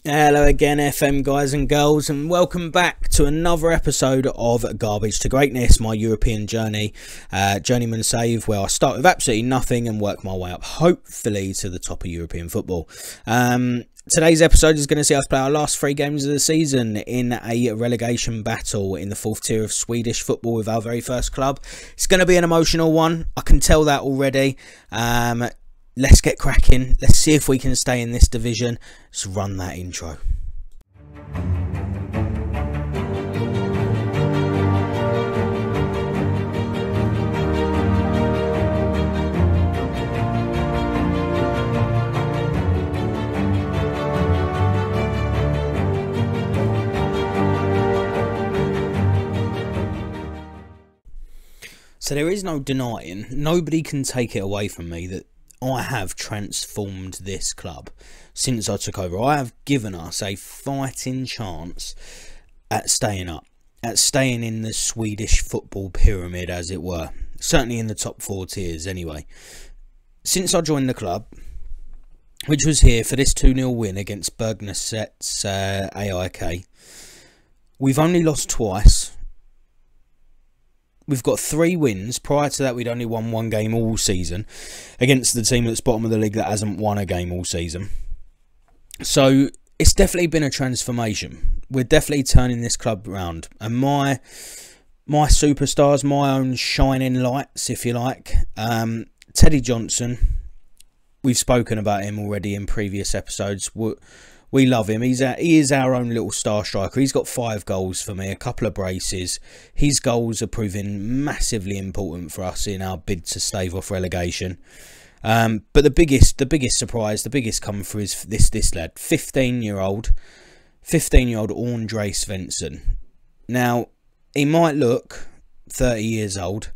Hello again, FM guys and girls, and welcome back to another episode of Garbage to Greatness, my European journey, Journeyman save, where I start with absolutely nothing and work my way up, hopefully, to the top of European football. Today's episode is going to see us play our last 3 games of the season in a relegation battle in the 4th tier of Swedish football with our very first club. It's going to be an emotional one, I can tell that already. Let's get cracking. Let's see if we can stay in this division. Let's run that intro. So there is no denying, nobody can take it away from me that I have transformed this club since I took over. I have given us a fighting chance at staying up, at staying in the Swedish football pyramid, as it were. Certainly in the top 4 tiers anyway. Since I joined the club, which was here for this 2-0 win against Bergneset's AIK, we've only lost twice. We've got 3 wins. Prior to that, we'd only won 1 game all season against the team that's bottom of the league that hasn't won a game all season. So it's definitely been a transformation. We're definitely turning this club around. And my superstars, my own shining lights, if you like, Teddy Johnson. We've spoken about him already in previous episodes. We love him. He is our own little star striker. He's got 5 goals for me, a couple of braces. His goals are proving massively important for us in our bid to stave off relegation. But the biggest surprise, the biggest come through is this lad, 15-year-old Andre Svensson. Now, he might look 30 years old.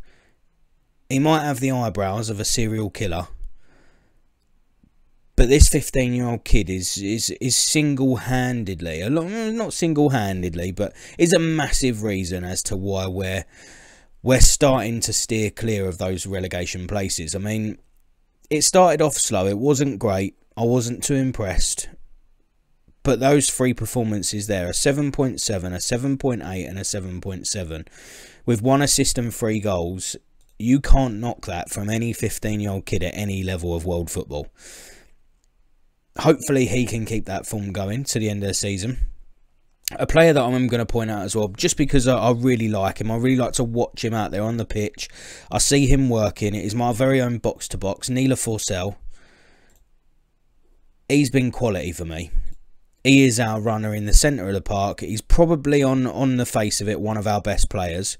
He might have the eyebrows of a serial killer. But this 15-year-old kid is single-handedly, not single-handedly, but is a massive reason as to why we're starting to steer clear of those relegation places. I mean, it started off slow. It wasn't great. I wasn't too impressed. But those 3 performances there, a 7.7, a 7.8 and a 7.7, with 1 assist and 3 goals, you can't knock that from any 15-year-old kid at any level of world football. Hopefully he can keep that form going to the end of the season. A player that I'm going to point out as well, just because I really like him. I really like to watch him out there on the pitch. I see him working. It is my very own box-to-box, Neela Forsell. He's been quality for me. He is our runner in the centre of the park. He's probably on the face of it one of our best players,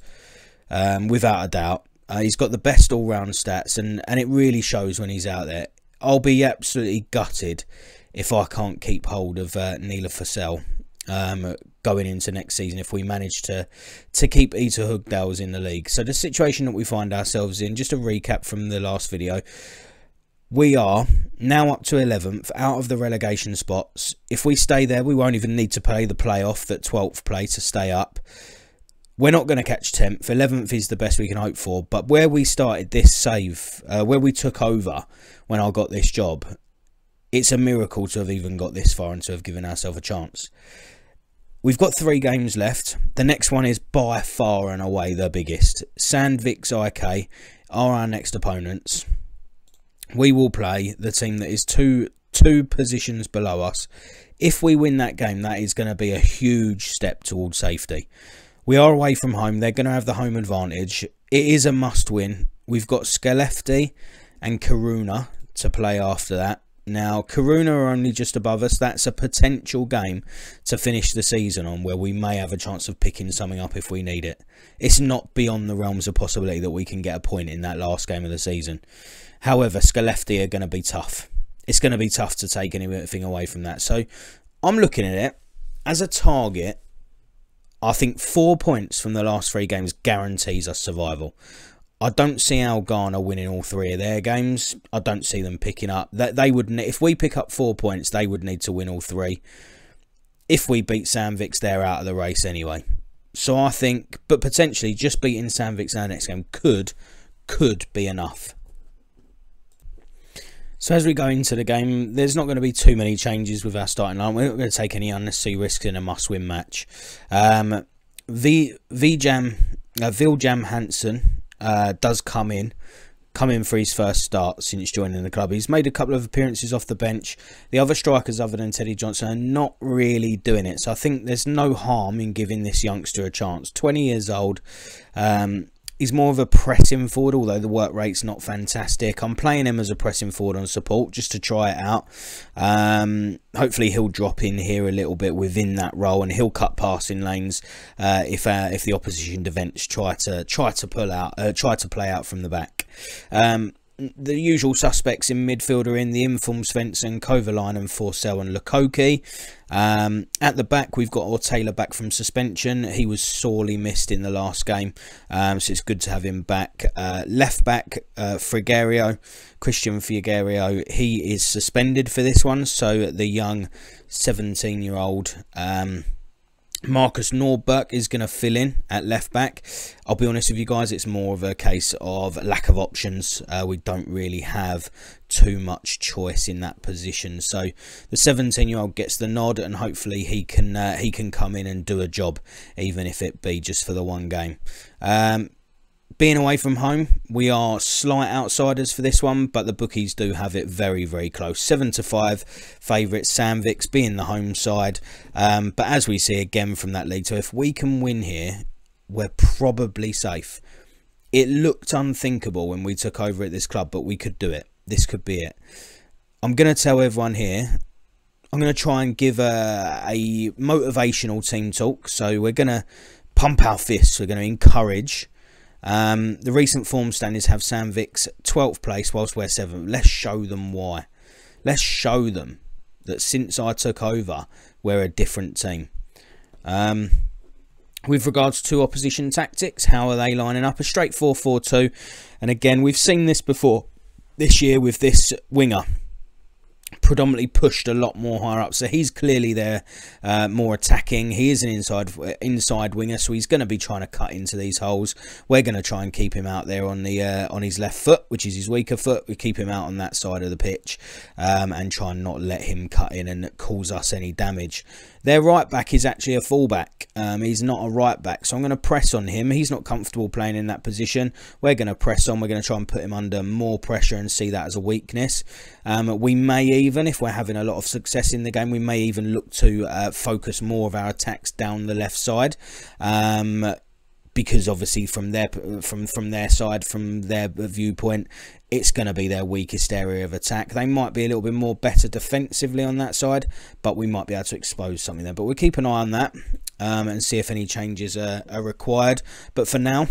without a doubt. He's got the best all-round stats, and it really shows when he's out there. I'll be absolutely gutted if I can't keep hold of Neela Forsell going into next season if we manage to keep Ita Hugdals in the league. So the situation that we find ourselves in, just a recap from the last video, we are now up to 11th out of the relegation spots. If we stay there, we won't even need to play the playoff that 12th play to stay up. We're not going to catch 10th. 11th is the best we can hope for. But where we started this save, where we took over when I got this job, it's a miracle to have even got this far and to have given ourselves a chance. We've got 3 games left. The next one is by far and away the biggest. Sandvik's IK are our next opponents. We will play the team that is two positions below us. If we win that game, that is going to be a huge step towards safety. We are away from home. They're going to have the home advantage. It is a must-win. We've got Skellefteå and Kiruna to play after that. Now, Kiruna are only just above us. That's a potential game to finish the season on, where we may have a chance of picking something up if we need it. It's not beyond the realms of possibility that we can get a point in that last game of the season. However, Skellefteå are going to be tough. It's going to be tough to take anything away from that. So, I'm looking at it as a target. I think 4 points from the last 3 games guarantees us survival. I don't see Algarna winning all 3 of their games. I don't see them picking up. They would, if we pick up 4 points, they would need to win all 3. If we beat Sandviks, they're out of the race anyway. So I think, but potentially just beating Sandviks in our next game could be enough. So as we go into the game, there's not going to be too many changes with our starting line. We're not going to take any unnecessary risks in a must-win match. Viljam Hansen does come in for his first start since joining the club. He's made a couple of appearances off the bench. The other strikers other than Teddy Johnson are not really doing it. So I think there's no harm in giving this youngster a chance. 20 years old. He's more of a pressing forward, although the work rate's not fantastic. I'm playing him as a pressing forward on support just to try it out. Hopefully he'll drop in here a little bit within that role, and he'll cut passing lanes if the opposition defence try to play out from the back. The usual suspects in midfield are in the informs Svensson, Kovalainen, Forsell and Lukoki. At the back, we've got Taylor back from suspension. He was sorely missed in the last game, so it's good to have him back. Left back, Christian Frigerio, he is suspended for this one, so the young 17-year-old Marcus Norberg is going to fill in at left back. I'll be honest with you guys, it's more of a case of lack of options. We don't really have too much choice in that position. So the 17-year-old gets the nod, and hopefully he can come in and do a job, even if it be just for the one game. Being away from home, we are slight outsiders for this one, but the bookies do have it very, very close. 7-5 favourite Sandviks being the home side. But as we see again from that league, so if we can win here, we're probably safe. It looked unthinkable when we took over at this club, but we could do it. This could be it. I'm going to tell everyone here, I'm going to try and give a motivational team talk. So we're going to pump our fists. We're going to encourage. The recent form standings have Sandviks 12th place whilst we're 7th. Let's show them why. Let's show them that since I took over, we're a different team. With regards to opposition tactics, how are they lining up? A straight 4-4-2. And again, we've seen this before this year with this winger. Predominantly pushed a lot more higher up, so he's clearly there, more attacking. He is an inside winger, so he's going to be trying to cut into these holes. We're going to try and keep him out there on the on his left foot, which is his weaker foot. We keep him out on that side of the pitch, and try and not let him cut in and cause us any damage. Their right back is actually a fullback. He's not a right back, so I'm going to press on him. He's not comfortable playing in that position. We're going to press on. We're going to try and put him under more pressure and see that as a weakness. We may even, if we're having a lot of success in the game, we may even look to focus more of our attacks down the left side. Because obviously from their side, from their viewpoint, it's going to be their weakest area of attack. They might be a little bit more better defensively on that side, but we might be able to expose something there. But we'll keep an eye on that and see if any changes are required. But for now,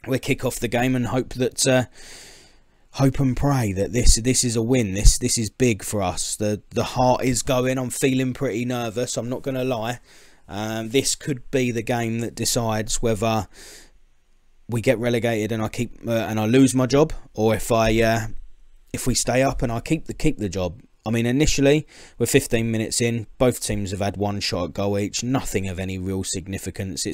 we'll kick off the game and hope that hope and pray that this is a win. This is big for us. The heart is going. I'm feeling pretty nervous, I'm not going to lie. This could be the game that decides whether we get relegated and I keep and I lose my job, or if we stay up and I keep the job. I mean, initially we're 15 minutes in, both teams have had one shot at goal each, nothing of any real significance.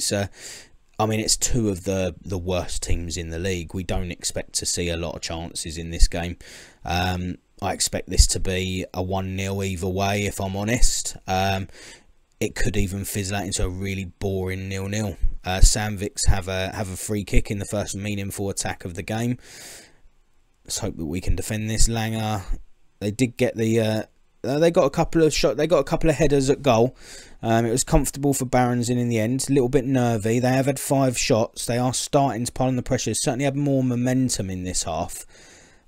I mean, it's two of the worst teams in the league. We don't expect to see a lot of chances in this game. I expect this to be a 1-0 either way, if I'm honest. It could even fizzle out into a really boring 0-0. Sandviks have a free kick in the first meaningful attack of the game. Let's hope that we can defend this. Langer, they did get the they got a couple of shots. They got a couple of headers at goal. It was comfortable for Barons in the end. A little bit nervy. They have had 5 shots. They are starting to pile on the pressure. Certainly had more momentum in this half.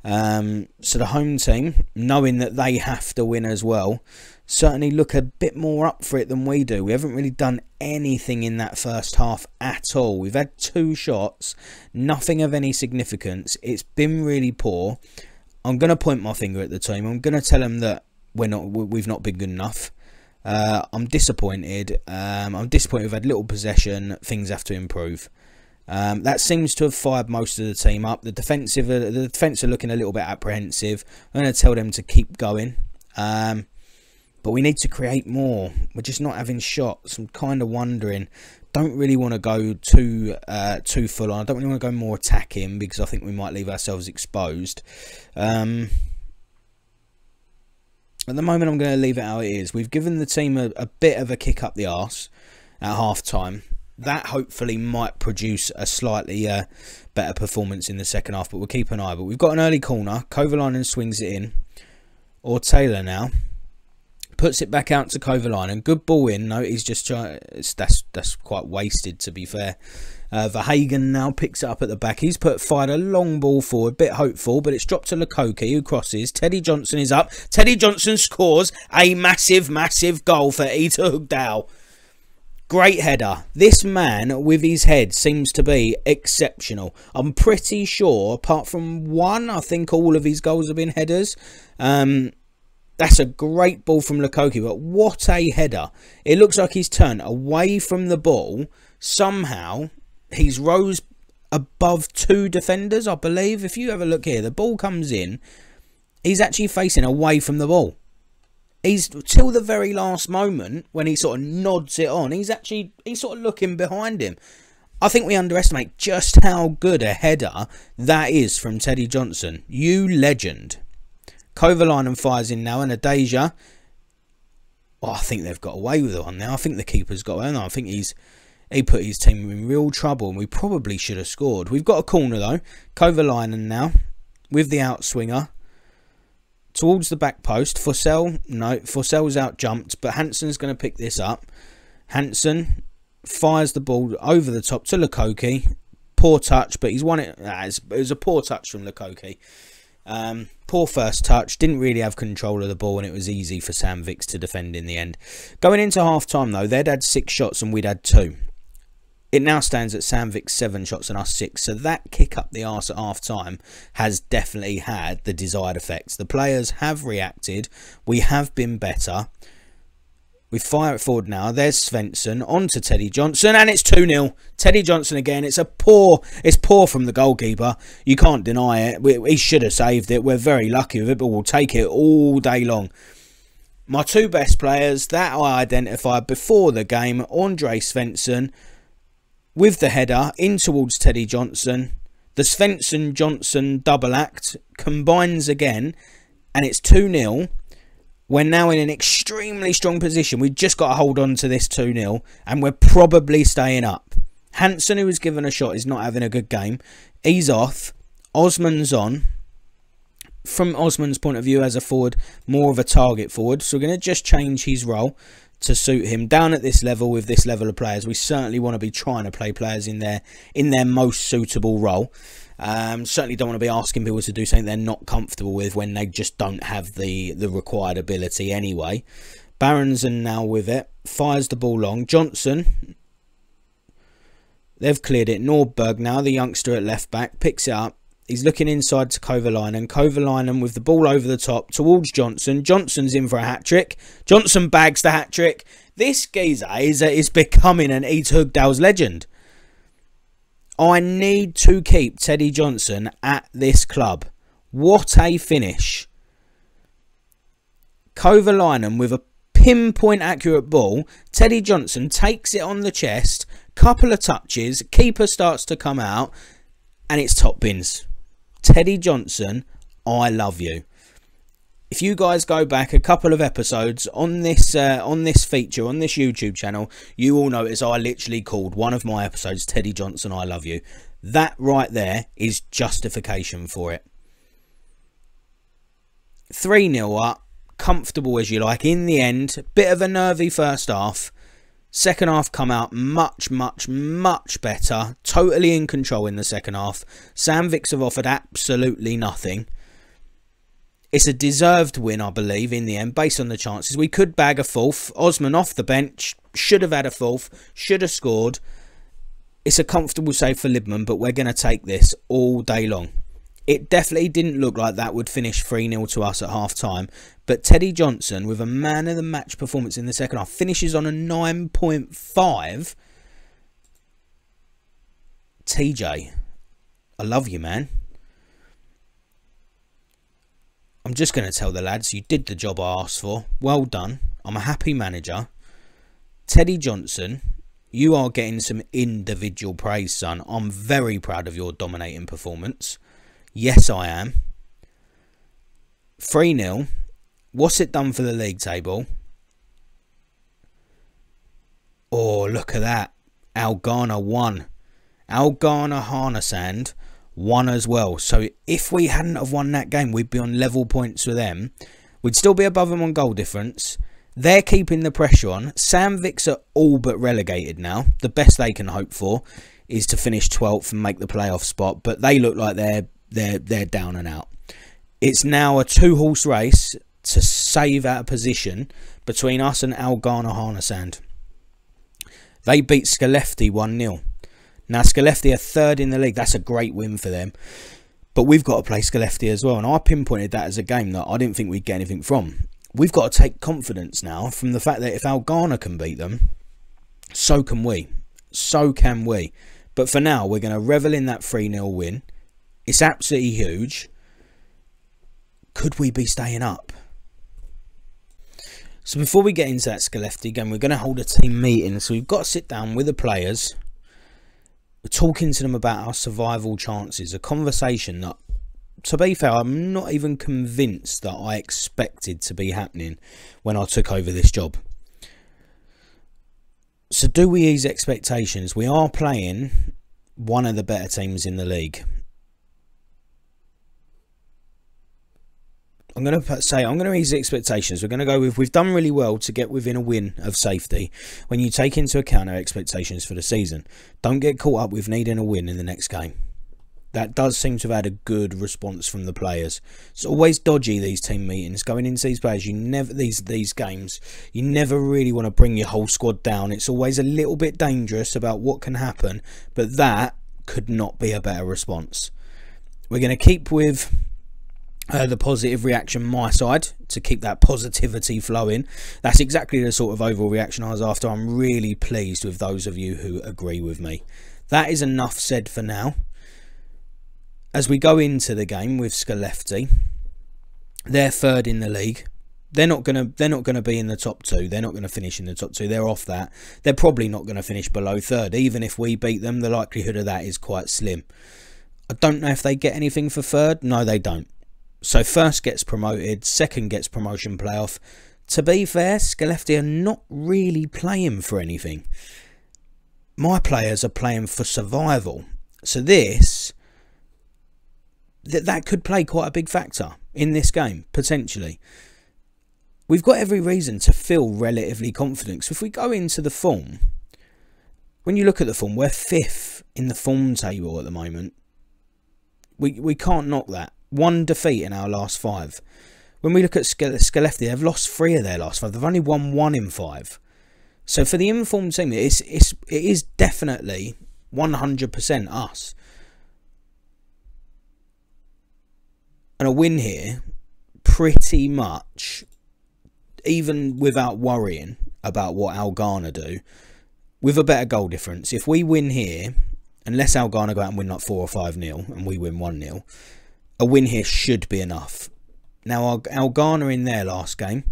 So the home team, knowing that they have to win as well, certainly look a bit more up for it than we do. We haven't really done anything in that first half at all. We've had 2 shots, nothing of any significance. It's been really poor. I'm going to point my finger at the team. I'm going to tell them that we've not been good enough. I'm disappointed. I'm disappointed we've had little possession. Things have to improve. That seems to have fired most of the team up. The defence are looking a little bit apprehensive. I'm going to tell them to keep going. But we need to create more. We're just not having shots. I'm kind of wondering. Don't really want to go too full on. I don't really want to go more attacking because I think we might leave ourselves exposed. At the moment, I'm going to leave it how it is. We've given the team a bit of a kick up the arse at half-time. That hopefully might produce a slightly better performance in the second half, but we'll keep an eye. But we've got an early corner. Kovalainen swings it in. Or Taylor now. Puts it back out to Kovalainen. Good ball in. No, he's just trying. That's quite wasted, to be fair. Verhagen now picks it up at the back. He's fired a long ball forward, bit hopeful, but it's dropped to Lukoki, who crosses. Teddy Johnson is up. Teddy Johnson scores a massive, massive goal for Ita Hugdal. Great header. This man with his head seems to be exceptional. I'm pretty sure, apart from one, I think all of his goals have been headers. That's a great ball from Lukoki, but what a header. It looks like he's turned away from the ball. Somehow, he's rose above two defenders, I believe. If you have a look here, the ball comes in. He's actually facing away from the ball. He's, till the very last moment, when he sort of nods it on, he's sort of looking behind him. I think we underestimate just how good a header that is from Teddy Johnson. You legend. Kovalainen fires in now, and Adeja. Oh, I think they've got away with it one now. I think the keeper's got away. I think he put his team in real trouble, and we probably should have scored. We've got a corner though. Kovalainen now with the outswinger towards the back post. Forsell's out jumped, but Hansen's going to pick this up. Hansen fires the ball over the top to Lukoki. Poor touch, but he's won it. It was a poor touch from Lukoki. Poor first touch, didn't really have control of the ball, and it was easy for Sam Vix to defend in the end. Going into half time though, they'd had 6 shots and we'd had 2. It now stands at Sam Vix 7 shots and us 6, so that kick up the arse at half time has definitely had the desired effects. The players have reacted, we have been better. We fire it forward now. There's Svensson on to Teddy Johnson, and it's 2-0. Teddy Johnson again. It's poor from the goalkeeper. You can't deny it. He should have saved it. We're very lucky with it, but we'll take it all day long. My 2 best players that I identified before the game, Andre Svensson with the header in towards Teddy Johnson. The Svensson-Johnson double act combines again, and it's 2-0. We're now in an extremely strong position. We've just got to hold on to this 2-0, and we're probably staying up. Hansen, who was given a shot, is not having a good game. He's off. Osman's on. From Osman's point of view as a forward, more of a target forward. So we're going to just change his role to suit him. Down at this level, with this level of players, we certainly want to be trying to play players in their most suitable role. Certainly don't want to be asking people to do something they're not comfortable with when they just don't have the required ability anyway. Baronson now with it. Fires the ball long. Johnson. They've cleared it. Nordberg now, the youngster at left back, picks it up. He's looking inside to Kovalainen. Kovalainen with the ball over the top towards Johnson. Johnson's in for a hat-trick. Johnson bags the hat-trick. This geezer is becoming an Ita Hugdal's legend. I need to keep Teddy Johnson at this club. What a finish. Kovalainen with a pinpoint accurate ball. Teddy Johnson takes it on the chest. Couple of touches. Keeper starts to come out. And it's top bins. Teddy Johnson, I love you. If you guys go back a couple of episodes on this feature, on this YouTube channel, you will notice I literally called one of my episodes Teddy Johnson, I love you. That right there is justification for it. 3-0 up, comfortable as you like. In the end, bit of a nervy first half. Second half come out much, much, much better. Totally in control in the second half. Sam Vix have offered absolutely nothing. It's a deserved win, I believe, in the end, based on the chances. We could bag a fourth. Osman off the bench. Should have had a fourth. Should have scored. It's a comfortable save for Libman, but we're going to take this all day long. It definitely didn't look like that would finish 3-0 to us at half-time. But Teddy Johnson, with a man-of-the-match performance in the second half, finishes on a 9.5. TJ, I love you, man. I'm just going to tell the lads, you did the job I asked for. Well done. I'm a happy manager. Teddy Johnson, you are getting some individual praise, son. I'm very proud of your dominating performance. Yes, I am. 3-0. What's it done for the league table? Oh, look at that. Algarna won. Algarna Harnessand won as well. So if we hadn't have won that game, we'd be on level points with them. We'd still be above them on goal difference. They're keeping the pressure on. Sam Vicks are all but relegated now. The best they can hope for is to finish 12th and make the playoff spot. But they look like they're down and out. It's now a 2-horse race to save out a position between us and Algarna Harnessand. They beat Skellefteå 1-0. Now, Skellefteå are third in the league. That's a great win for them. But we've got to play Skellefteå as well. And I pinpointed that as a game that I didn't think we'd get anything from. We've got to take confidence now from the fact that if Algarna can beat them, so can we. So can we. But for now, we're going to revel in that 3-0 win. It's absolutely huge. Could we be staying up? So before we get into that Skellefteå game, we're going to hold a team meeting. So we've got to sit down with the players. We're talking to them about our survival chances. A conversation that, to be fair, I'm not even convinced that I expected to be happening when I took over this job. So do we ease expectations? We are playing one of the better teams in the league. I'm going to ease expectations. We're going to go with, we've done really well to get within a win of safety when you take into account our expectations for the season. Don't get caught up with needing a win in the next game. That does seem to have had a good response from the players. It's always dodgy, these team meetings. Going into these players, these games, you never really want to bring your whole squad down. It's always a little bit dangerous about what can happen, but that could not be a better response. We're going to keep with the positive reaction my side to keep that positivity flowing. That's exactly the sort of overall reaction I was after. I'm really pleased with those of you who agree with me. That is enough said for now. As we go into the game with Skellefteå, they're third in the league. They're not gonna be in the top two. They're not going to finish in the top two. They're off that. They're probably not going to finish below third. Even if we beat them, the likelihood of that is quite slim. I don't know if they get anything for third. No, they don't. So first gets promoted, second gets promotion playoff. To be fair, Skellefteå are not really playing for anything. My players are playing for survival. So that could play quite a big factor in this game, potentially. We've got every reason to feel relatively confident. So if we go into the form, when you look at the form, we're 5th in the form table at the moment. We can't knock that. 1 defeat in our last 5. When we look at Skellefteå, they've lost 3 of their last 5. They've only won 1 in 5. So for the informed team, it is definitely 100% us. And a win here, pretty much, even without worrying about what Algarna do, with a better goal difference. If we win here, unless Algarna go out and win like 4 or 5-0 and we win 1-0, a win here should be enough. Now, Algarna in their last game,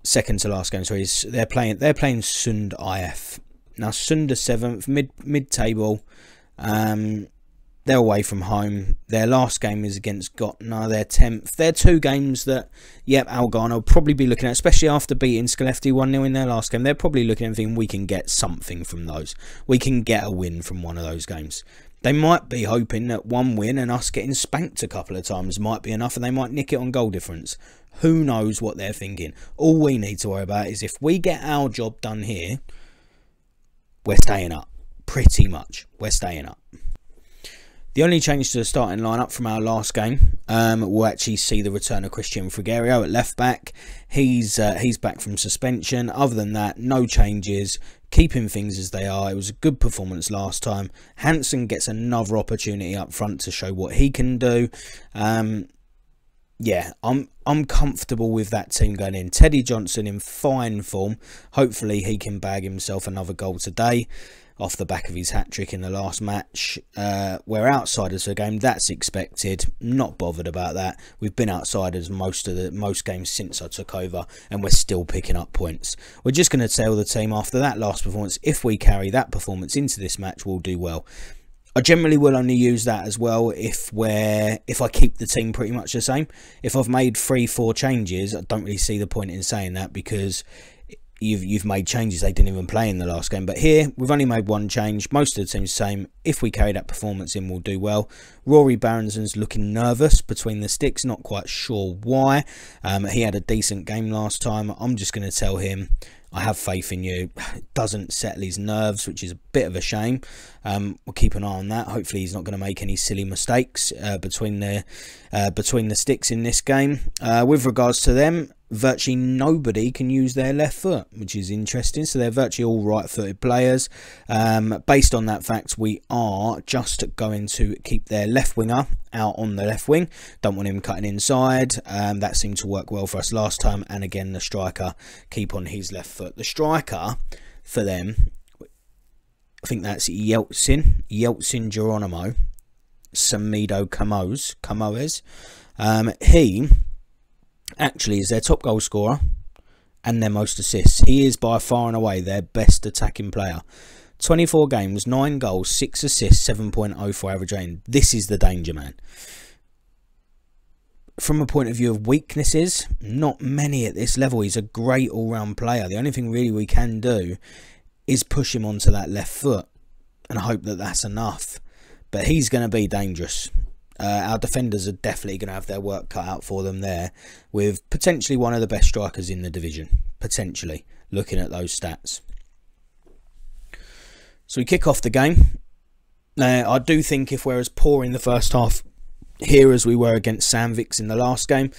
second to last game, sorry, they're playing Sund IF. Now, Sund are 7th, mid-table. They're away from home. Their last game is against Gotna. They're 10th. They're 2 games that, yep, Algarna will probably be looking at, especially after beating Skellefteå 1-0 in their last game. They're probably looking at thinking we can get something from those. We can get a win from one of those games. They might be hoping that 1 win and us getting spanked a couple of times might be enough, and they might nick it on goal difference. Who knows what they're thinking? All we need to worry about is if we get our job done here, we're staying up. Pretty much, we're staying up. The only change to the starting lineup from our last game, we'll actually see the return of Christian Frigerio at left back. He's back from suspension. Other than that, no changes. Keeping things as they are. It was a good performance last time. Hansen gets another opportunity up front to show what he can do. Yeah, I'm comfortable with that team going in. Teddy Johnson in fine form. Hopefully he can bag himself another goal today off the back of his hat-trick in the last match. We're outsiders for the game. That's expected. Not bothered about that. We've been outsiders most games since I took over, and we're still picking up points. We're just going to tell the team after that last performance, if we carry that performance into this match, we'll do well. I generally will only use that as well if I keep the team pretty much the same. If I've made 3-4 changes, I don't really see the point in saying that, because you've made changes they didn't even play in the last game. But here we've only made one change. Most of the team's the same. If we carry that performance in, we'll do well. Rory Baronson's looking nervous between the sticks, not quite sure why. He had a decent game last time. I'm just going to tell him I have faith in you. It doesn't settle his nerves, which is a bit of a shame. We'll keep an eye on that. Hopefully he's not going to make any silly mistakes between the sticks in this game. With regards to them, virtually nobody can use their left foot, which is interesting. So they're virtually all right-footed players. Based on that fact, we are just going to keep their left winger out on the left wing. Don't want him cutting inside. That seemed to work well for us last time. And again, the striker, keep on his left foot. The striker for them, I think that's Yeltsin Geronimo Samido Camoes. He actually is their top goal scorer and their most assists. He is by far and away their best attacking player. 24 games, 9 goals, 6 assists, 7.04 average rating. This is the danger man. From a point of view of weaknesses, not many at this level. He's a great all-round player. The only thing really we can do is push him onto that left foot and hope that that's enough. But he's going to be dangerous. Our defenders are definitely going to have their work cut out for them there, with potentially one of the best strikers in the division, potentially, looking at those stats. So we kick off the game. Now, I do think if we're as poor in the first half here as we were against Sandviks in the last game,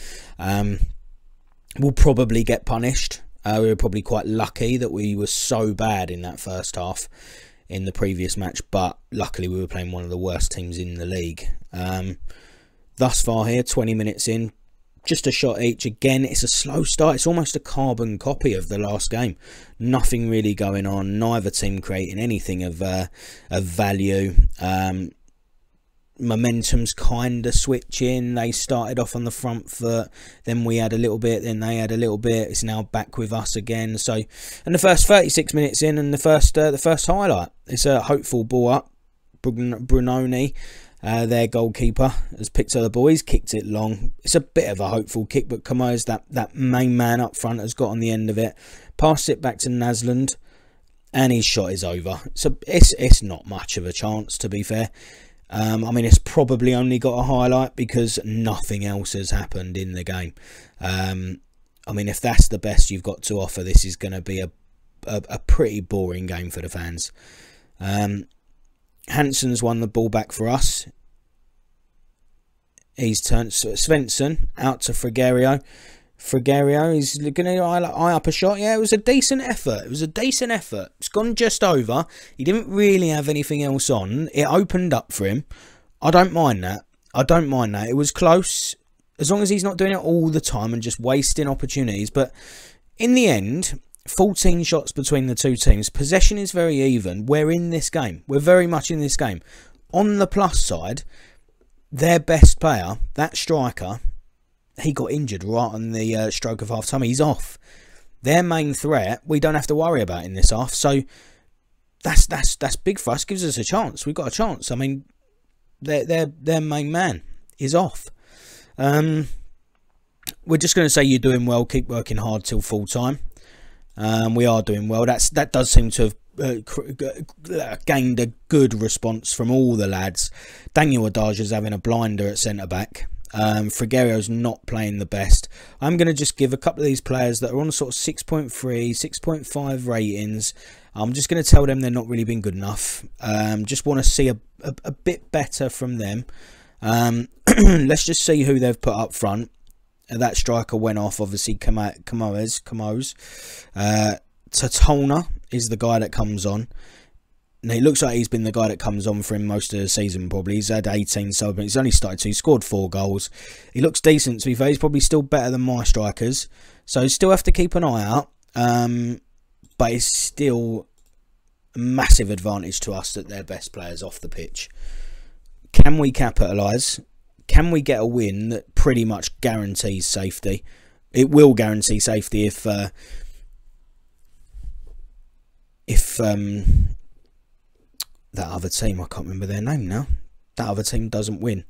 we'll probably get punished. We were probably quite lucky that we were so bad in that first half in the previous match, but luckily we were playing one of the worst teams in the league. Thus far here, 20 minutes in, just a shot each. Again, it's a slow start. It's almost a carbon copy of the last game. Nothing really going on. Neither team creating anything of value. Momentum's kind of switching. They started off on the front foot, then we had a little bit, then they had a little bit. It's now back with us again. So, and the first 36 minutes in, and the first highlight, it's a hopeful ball up. Brunoni, their goalkeeper, has picked up the ball. He's kicked it long. It's a bit of a hopeful kick, but Kamo's that main man up front has got on the end of it. Passed it back to Nasland, and his shot is over. So it's not much of a chance, to be fair. I mean, it's probably only got a highlight because nothing else has happened in the game. I mean, if that's the best you've got to offer, this is going to be a pretty boring game for the fans. Hansen's won the ball back for us. He's turned Svensson out to Frigerio. Frigerio is going to eye up a shot. Yeah, it was a decent effort. It's gone just over. He didn't really have anything else on. It opened up for him. I don't mind that. It was close, as long as he's not doing it all the time and just wasting opportunities. But in the end, 14 shots between the two teams. Possession is very even. We're in this game. We're very much in this game. On the plus side, their best player, that striker, he got injured right on the stroke of half time. He's off. Their main threat, we don't have to worry about in this half. So that's big for us. Gives us a chance. We've got a chance. I mean, their main man is off. We're just going to say you're doing well. Keep working hard till full time. We are doing well. That does seem to have gained a good response from all the lads. Daniel Adaja's having a blinder at centre back. Frigerio's not playing the best. I'm going to just give a couple of these players that are on sort of 6.3, 6.5 ratings. I'm just going to tell them they're not really been good enough. Just want to see a bit better from them. Let's just see who they've put up front. That striker went off, obviously, Camoes. Tatona is the guy that comes on. Now, he looks like he's been the guy that comes on for him most of the season, probably. He's had 18 subs, but he's only started 2. He scored 4 goals. He looks decent, to be fair. He's probably still better than my strikers. So, still have to keep an eye out. But it's still a massive advantage to us that they're best players off the pitch. Can we capitalise? Can we get a win that pretty much guarantees safety? It will guarantee safety if that other team, I can't remember their name now. That other team doesn't win.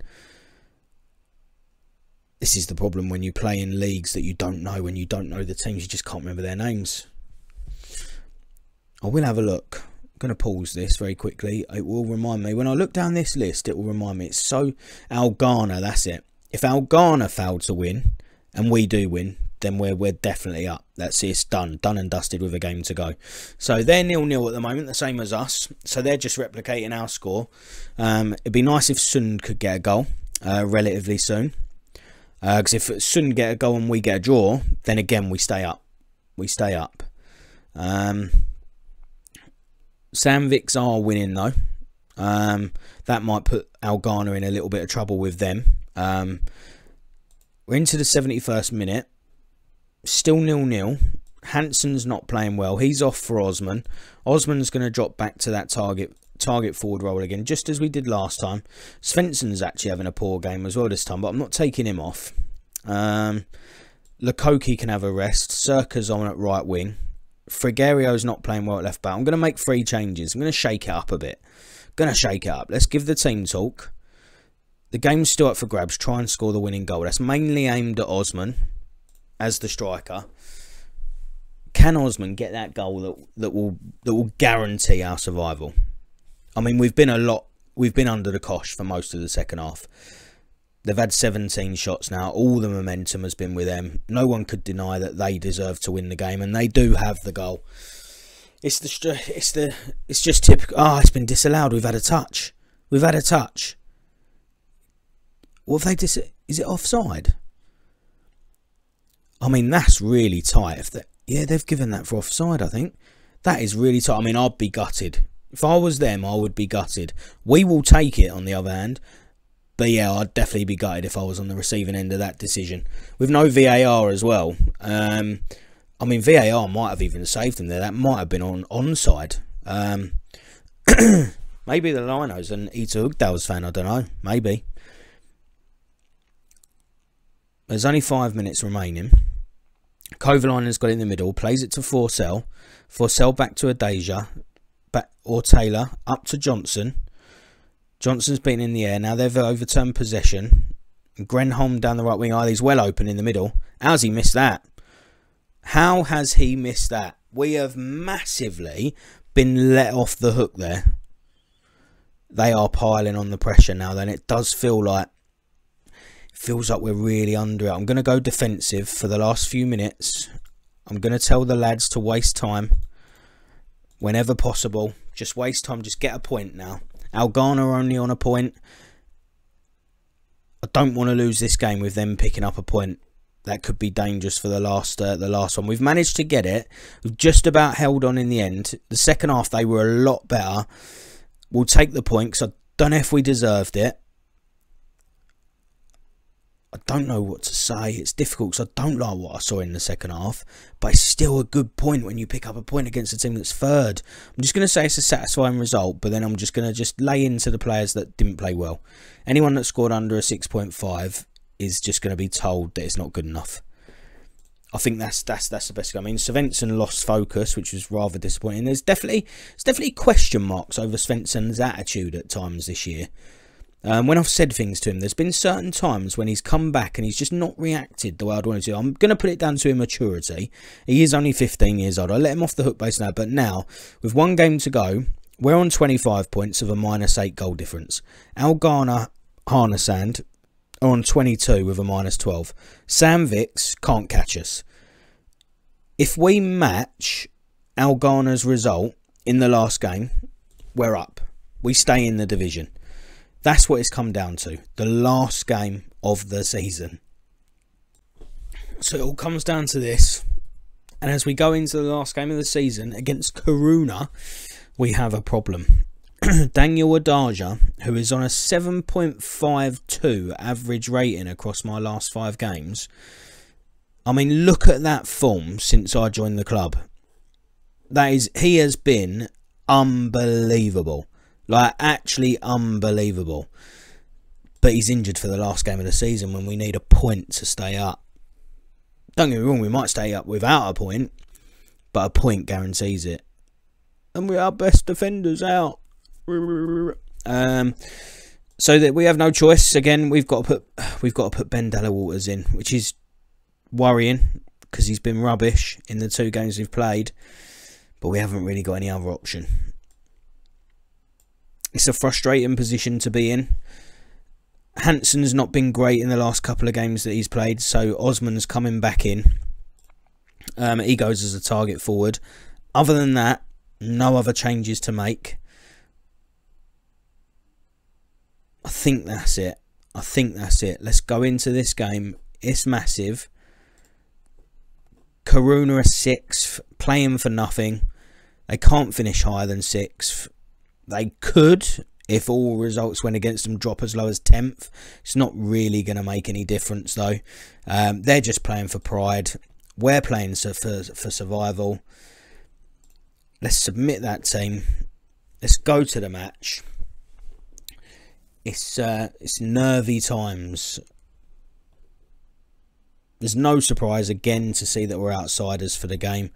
This is the problem when you play in leagues that you don't know. When you don't know the teams, you just can't remember their names. I will have a look. I'm going to pause this very quickly. It will remind me. When I look down this list, it will remind me. It's so... Algana, that's it. If Algana failed to win, and we do win, then we're definitely up. That's it. It's done. Done and dusted with a game to go. So they're 0-0 at the moment, the same as us. So they're just replicating our score. It'd be nice if Sun could get a goal relatively soon. Because if Sun get a goal and we get a draw, then again we stay up. We stay up. Sandviks are winning though. That might put Algana in a little bit of trouble with them. We're into the 71st minute. Still 0-0. Hansen's not playing well. He's off for Osman. Osman's going to drop back to that target forward role again, just as we did last time. Svensson's actually having a poor game as well this time, but I'm not taking him off. Lukoki can have a rest. Circa's on at right wing. Frigerio's not playing well at left back. I'm going to make 3 changes. I'm going to shake it up a bit. Let's give the team talk. The game's still up for grabs. Try and score the winning goal. That's mainly aimed at Osman as the striker. Can Osman get that goal that will guarantee our survival? I mean, we've been under the cosh for most of the second half. They've had 17 shots now. All the momentum has been with them. No one could deny that they deserve to win the game, and they do have the goal. It's just typical. Oh, it's been disallowed. We've had a touch. What have they is it offside? I mean, that's really tight. They've given that for offside, I think. That is really tight. I mean, I'd be gutted. If I was them, I would be gutted. We will take it, on the other hand. But yeah, I'd definitely be gutted if I was on the receiving end of that decision. With no VAR as well. I mean, VAR might have even saved them there. That might have been onside. Maybe the Linos and Ita Ugdal's fan, I don't know. Maybe. There's only 5 minutes remaining. Kovalainen's got it in the middle. Plays it to Forsell. Forsell back to Adeja. Or Taylor. Up to Johnson. Johnson's been in the air. Now they've overturned possession. Grenholm down the right wing. He's well open in the middle. How's he missed that? How has he missed that? We have massively been let off the hook there. They are piling on the pressure now. Then it does feel like we're really under it. I'm going to go defensive for the last few minutes. I'm going to tell the lads to waste time whenever possible. Just waste time. Just get a point now. Algana are only on a point. I don't want to lose this game with them picking up a point. That could be dangerous for the last one. We've managed to get it. We've just about held on in the end. The second half, they were a lot better. We'll take the point because I don't know if we deserved it. I don't know what to say. It's difficult because I don't like what I saw in the second half. But it's still a good point when you pick up a point against a team that's third. I'm just going to say it's a satisfying result. But then I'm just going to lay into the players that didn't play well. Anyone that scored under a 6.5 is just going to be told that it's not good enough. I think that's the best. I mean, Svensson lost focus, which was rather disappointing. There's definitely question marks over Svensson's attitude at times this year. When I've said things to him, there's been certain times when he's come back and he's just not reacted the way I'd wanted to. I'm going to put it down to immaturity. He is only 15 years old. I let him off the hook base now, but now, with one game to go, we're on 25 points of a -8 goal difference. Algana, Harnesand are on 22 with a -12. Sandviks can't catch us. If we match Algana's result in the last game, we're up. We stay in the division. That's what it's come down to. The last game of the season. So it all comes down to this. And as we go into the last game of the season against Karuna, we have a problem. Daniel Adaja, who is on a 7.52 average rating across my last 5 games. I mean, look at that form since I joined the club. He has been unbelievable. Like, actually unbelievable. But he's injured for the last game of the season when we need a point to stay up. Don't get me wrong, we might stay up without a point, but a point guarantees it. And our best defender's out. So that we have no choice. Again, we've got to put Ben Delawaters in, which is worrying because he's been rubbish in the 2 games we've played, but we haven't really got any other option. It's a frustrating position to be in. Hansen's not been great in the last couple of games that he's played, so Osman's coming back in. He goes as a target forward. Other than that, no other changes to make. I think that's it. Let's go into this game. It's massive. Karuna are 6th, playing for nothing. They can't finish higher than 6th. They could, if all results went against them, drop as low as 10th. It's not really going to make any difference, though. They're just playing for pride. We're playing for survival. Let's submit that team. Let's go to the match. It's nervy times. There's no surprise again to see that we're outsiders for the game.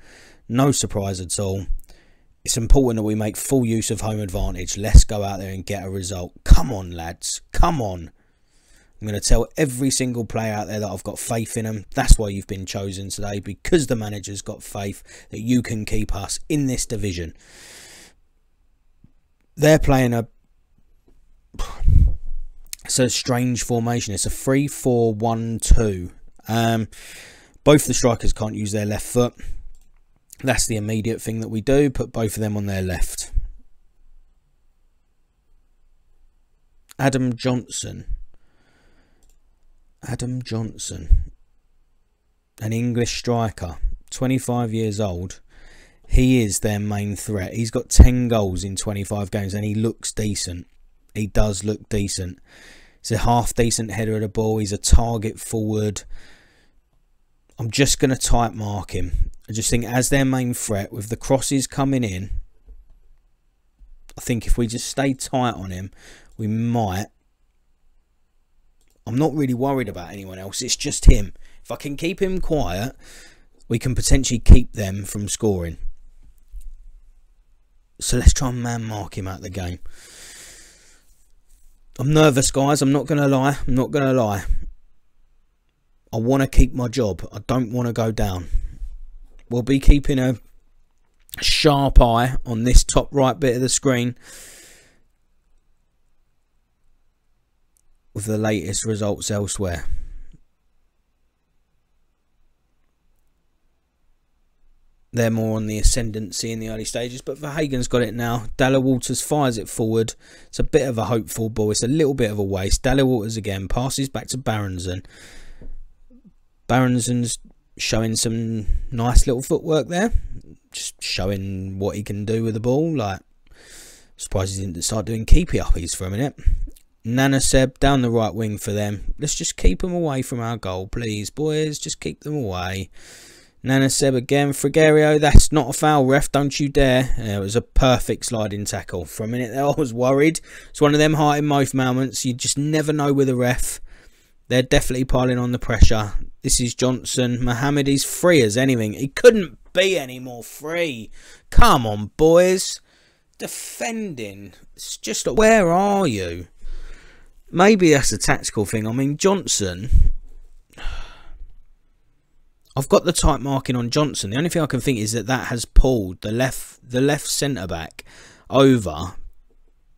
No surprise at all. It's important that we make full use of home advantage. Let's go out there and get a result. Come on, lads. Come on. I'm going to tell every single player out there that I've got faith in them. That's why you've been chosen today, because the manager's got faith that you can keep us in this division. They're playing it's a strange formation. It's a 3-4-1-2. Both the strikers can't use their left foot. That's the immediate thing that we do. Put both of them on their left. Adam Johnson, an English striker, 25 years old. He is their main threat. He's got 10 goals in 25 games and he looks decent. He does look decent. He's a half decent header of the ball. He's a target forward. I'm just going to type mark him. I just think as their main threat, with the crosses coming in, I think if we just stay tight on him, we might. I'm not really worried about anyone else. It's just him. If I can keep him quiet, we can potentially keep them from scoring. So let's try and man mark him out the game. I'm nervous, guys. I'm not going to lie. I want to keep my job. I don't want to go down. We'll be keeping a sharp eye on this top right bit of the screen with the latest results elsewhere. They're more on the ascendancy in the early stages, but Verhagen's got it now. Dallawaters fires it forward. It's a bit of a hopeful ball. It's a little bit of a waste. Dallawaters again passes back to Berenson. Berenson's showing some nice little footwork there. Just showing what he can do with the ball. Like, surprised he didn't start doing keepy uppies for a minute. Nanaseb down the right wing for them. Let's just keep them away from our goal, please, boys. Just keep them away. Nanaseb again. Frigerio, that's not a foul, ref. Don't you dare. It was a perfect sliding tackle. For a minute there, I was worried. It's one of them heart in mouth moments. You just never know with a ref. They're definitely piling on the pressure. This is Johnson. Mohamed, he's free as anything. He couldn't be any more free. Come on, boys. Defending. It's just, where are you? Maybe that's a tactical thing. I mean, Johnson, I've got the type marking on Johnson. The only thing I can think is that has pulled the left centre back over.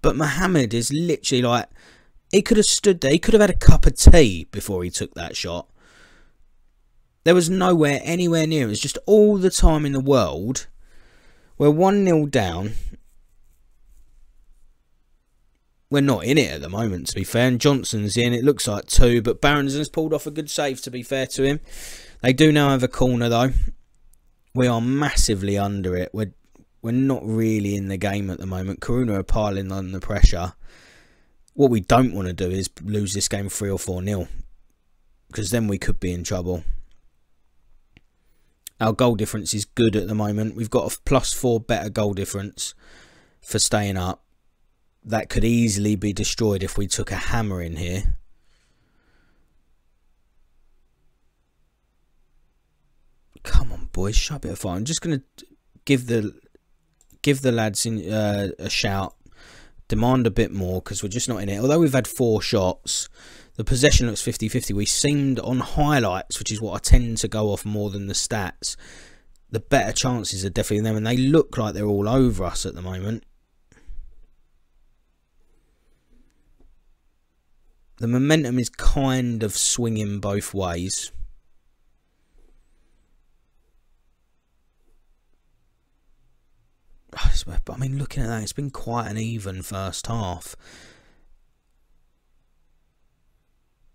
But Mohamed is literally like, he could have stood there. He could have had a cup of tea before he took that shot. There was nowhere anywhere near. It was just all the time in the world. We're 1-0 down. We're not in it at the moment, to be fair. And Johnson's in. It looks like 2. But Berenson's pulled off a good save, to be fair to him. They do now have a corner, though. We are massively under it. We're not really in the game at the moment. Karuna are piling on the pressure. What we don't want to do is lose this game 3 or 4-0. Because then we could be in trouble. Our goal difference is good at the moment. We've got a +4 better goal difference for staying up. That could easily be destroyed if we took a hammer in here. Come on, boys, show a bit of fire. I'm just going to give the lads a shout. demand a bit more because we're just not in it. Although we've had 4 shots, the possession looks 50-50. We seemed on highlights, which is what I tend to go off more than the stats. The better chances are definitely them, and they look like they're all over us at the moment. The momentum is kind of swinging both ways. But I mean, looking at that, it's been quite an even first half.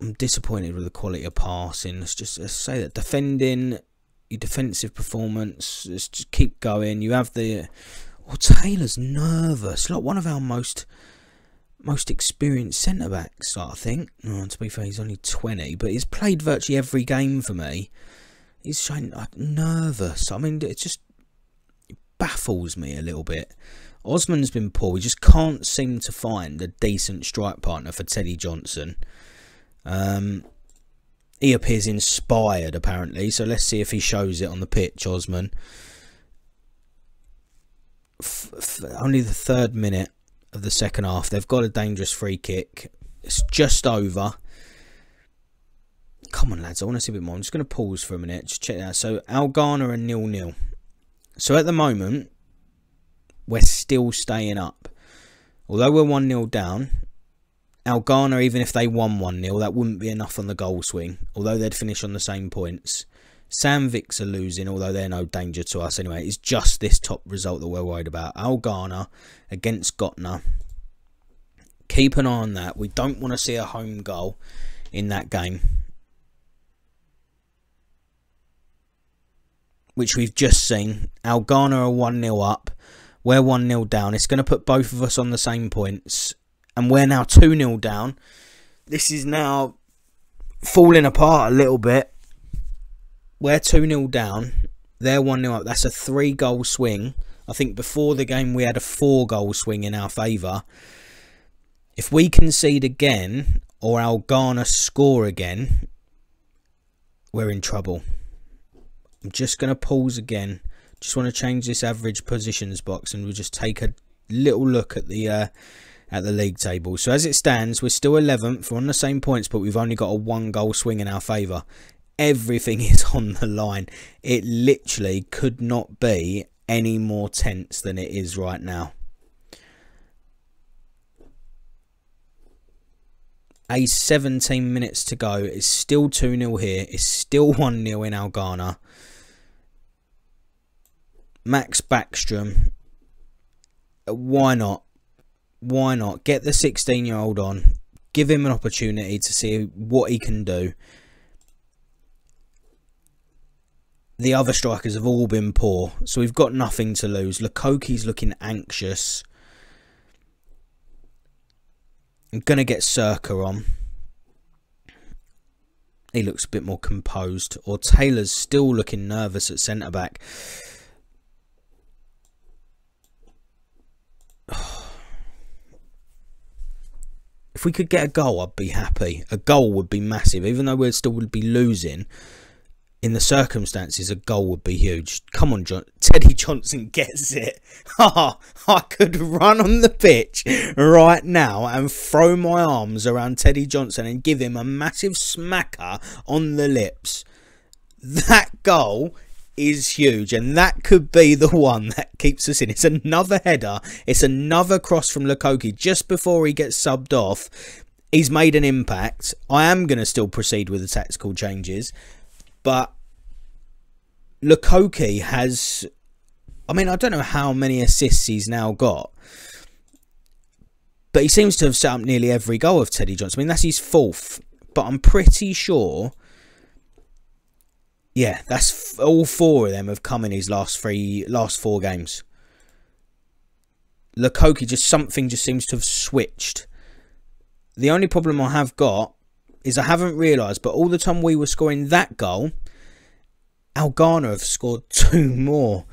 I'm disappointed with the quality of passing. Let's say that defending, your defensive performance, let's just keep going. You have the... Oh, Taylor's nervous. Like one of our most experienced centre-backs, I think. Oh, to be fair, he's only 20, but he's played virtually every game for me. He's showing nervous. I mean, it just baffles me a little bit. Osman's been poor. We just can't seem to find a decent strike partner for Teddy Johnson. He appears inspired, apparently, so let's see if he shows it on the pitch, Osman. Only the 3rd minute of the second half. They've got a dangerous free kick. It's just over. Come on, lads, I want to see a bit more. I'm just going to pause for a minute. Just check that out. So, Algana are 0-0. So, at the moment, we're still staying up. Although we're 1-0 down, Algana, even if they won 1-0, that wouldn't be enough on the goal swing. Although they'd finish on the same points. Sandviks are losing, although they're no danger to us anyway. It's just this top result that we're worried about. Algana against Gotna. Keep an eye on that. We don't want to see a home goal in that game, which we've just seen. Algana are 1-0 up. We're 1-0 down. It's going to put both of us on the same points. And we're now 2-0 down. This is now falling apart a little bit. We're 2-0 down. They're 1-0 up. That's a 3-goal swing. I think before the game we had a 4-goal swing in our favour. If we concede again, or Algana score again, we're in trouble. I'm just going to pause again. Just want to change this average positions box, and we'll just take a little look at the league table. So as it stands, we're still 11th. We're on the same points, but we've only got a 1-goal swing in our favour. Everything is on the line. It literally could not be any more tense than it is right now. A 17 minutes to go. It's still 2-0 here. It's still 1-0 in Algana. Max Backstrom. Why not? Why not? Get the 16-year-old on. Give him an opportunity to see what he can do. The other strikers have all been poor, so we've got nothing to lose. Lukoki's looking anxious. I'm going to get Circa on. He looks a bit more composed. Or Taylor's still looking nervous at centre-back. If we could get a goal, I'd be happy. A goal would be massive. Even though we still would be losing, in the circumstances, a goal would be huge. Come on, Teddy Johnson gets it. I could run on the pitch right now and throw my arms around Teddy Johnson and give him a massive smacker on the lips. That goal is huge, and that could be the one that keeps us in. It's another header. It's another cross from Lukoki just before he gets subbed off. He's made an impact. I am going to still proceed with the tactical changes, but Lukoki has, I mean, I don't know how many assists he's now got, but he seems to have set up nearly every goal of Teddy Johnson. I mean, that's his 4th, but I'm pretty sure, yeah, that's all 4 of them have come in his last 4 games. Lukoki, something just seems to have switched. The only problem I have got is I haven't realised, but all the time we were scoring that goal, Algana have scored 2 more.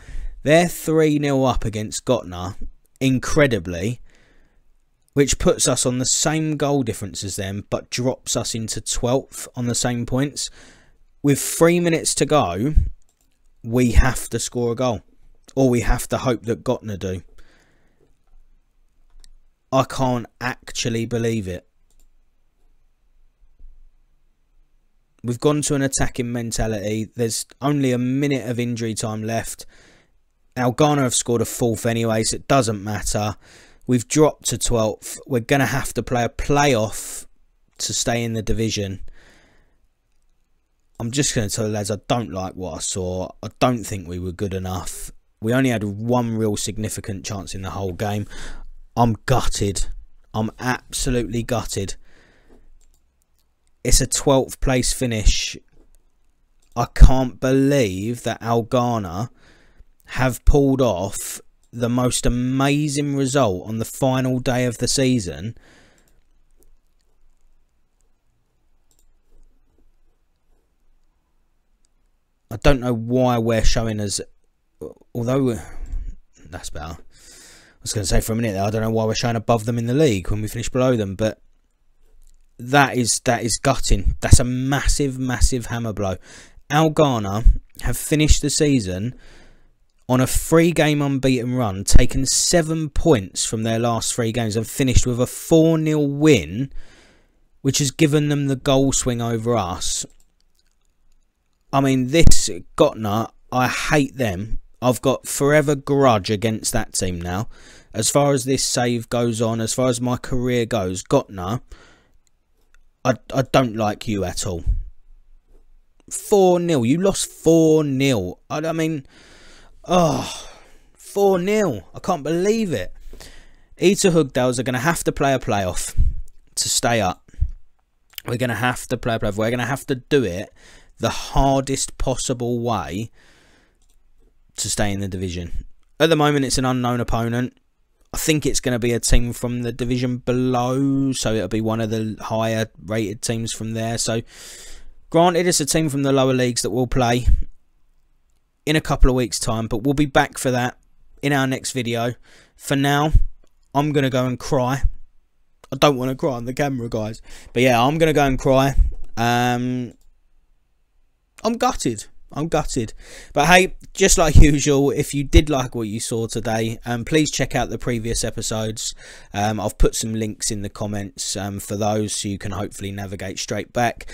They're 3-0 up against Gotna, incredibly, which puts us on the same goal difference as them, but drops us into 12th on the same points. With 3 minutes to go, we have to score a goal, or we have to hope that Gotna do. I can't actually believe it. We've gone to an attacking mentality. There's only a minute of injury time left. Ghana have scored a fourth anyway, so it doesn't matter. We've dropped to 12th. We're going to have to play a playoff to stay in the division. I'm just going to tell the lads, I don't like what I saw. I don't think we were good enough. We only had one real significant chance in the whole game. I'm gutted. I'm absolutely gutted. It's a 12th place finish. I can't believe that Ghana have pulled off the most amazing result on the final day of the season. I don't know why we're showing as, although that's better. I was going to say for a minute there, I don't know why we're showing above them in the league when we finish below them, but that is gutting. That's a massive, massive hammer blow. Ghana have finished the season on a 3-game unbeaten run, taken 7 points from their last 3 games, and finished with a 4-0 win, which has given them the goal swing over us. I mean, this Ghana, I hate them. I've got forever grudge against that team now. As far as this save goes on, as far as my career goes, Ghana, I don't like you at all. 4-0. You lost 4-0. I mean, oh, 4-0. I can't believe it. Ita Hugdales are going to have to play a playoff to stay up. We're going to have to play a playoff. We're going to have to do it the hardest possible way to stay in the division. At the moment, it's an unknown opponent. I think it's going to be a team from the division below, so it'll be one of the higher rated teams from there. So, granted, it's a team from the lower leagues that we'll play in a couple of weeks' time, but we'll be back for that in our next video. For now, I'm going to go and cry. I don't want to cry on the camera, guys, but yeah, I'm going to go and cry. I'm gutted. I'm gutted. But hey, just like usual, if you did like what you saw today, please check out the previous episodes. I've put some links in the comments for those, so you can hopefully navigate straight back.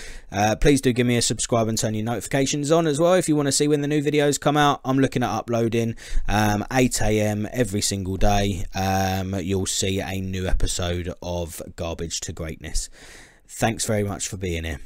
Please do give me a subscribe and turn your notifications on as well if you want to see when the new videos come out. I'm looking at uploading 8 AM every single day. You'll see a new episode of Garbage to Greatness. Thanks very much for being here.